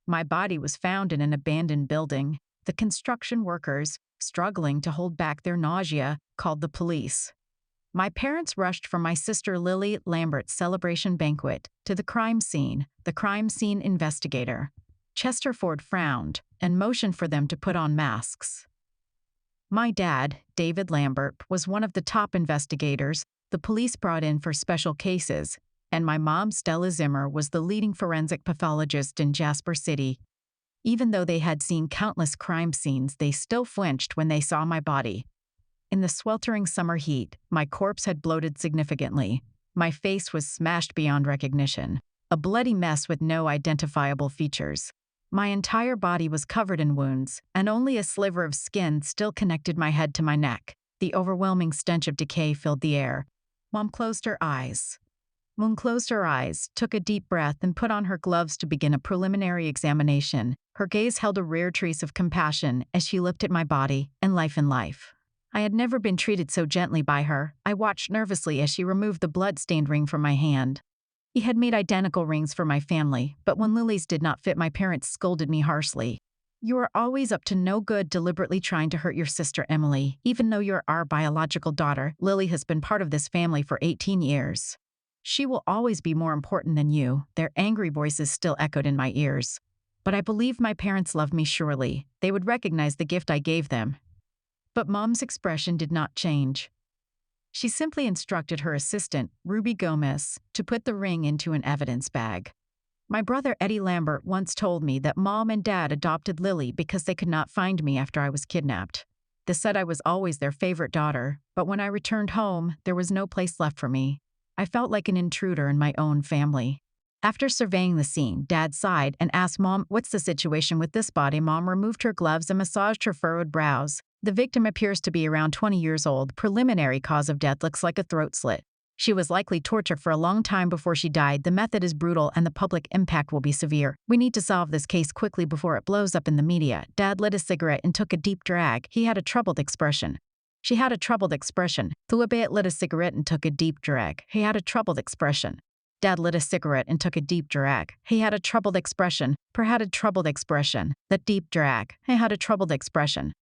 My body was found in an abandoned building. The construction workers, struggling to hold back their nausea, called the police. My parents rushed from my sister Lily Lambert's celebration banquet to the crime scene investigator. Chester Ford frowned and motioned for them to put on masks. My dad, David Lambert, was one of the top investigators the police brought in for special cases, and my mom, Stella Zimmer, was the leading forensic pathologist in Jasper City. Even though they had seen countless crime scenes, they still flinched when they saw my body. In the sweltering summer heat, my corpse had bloated significantly. My face was smashed beyond recognition, a bloody mess with no identifiable features. My entire body was covered in wounds, and only a sliver of skin still connected my head to my neck. The overwhelming stench of decay filled the air. Mom closed her eyes. Moon closed her eyes, took a deep breath, and put on her gloves to begin a preliminary examination. Her gaze held a rare trace of compassion as she looked at my body and life in life. I had never been treated so gently by her. I watched nervously as she removed the blood-stained ring from my hand. He had made identical rings for my family, but when Lily's did not fit, my parents scolded me harshly. "You are always up to no good, deliberately trying to hurt your sister Emily. Even though you're our biological daughter, Lily has been part of this family for 18 years. She will always be more important than you." Their angry voices still echoed in my ears. But I believed my parents loved me surely. They would recognize the gift I gave them. But Mom's expression did not change. She simply instructed her assistant, Ruby Gomez, to put the ring into an evidence bag. My brother Eddie Lambert once told me that Mom and Dad adopted Lily because they could not find me after I was kidnapped. They said I was always their favorite daughter, but when I returned home, there was no place left for me. I felt like an intruder in my own family. After surveying the scene, Dad sighed and asked Mom, "What's the situation with this body?" Mom removed her gloves and massaged her furrowed brows. "The victim appears to be around 20 years old. Preliminary cause of death looks like a throat slit. She was likely tortured for a long time before she died. The method is brutal and the public impact will be severe. We need to solve this case quickly before it blows up in the media." Dad lit a cigarette and took a deep drag. He had a troubled expression. She had a troubled expression. Thuabayet lit a cigarette and took a deep drag. He had a troubled expression. Dad lit a cigarette and took a deep drag. He had a troubled expression. Per had a troubled expression. That deep drag. He had a troubled expression.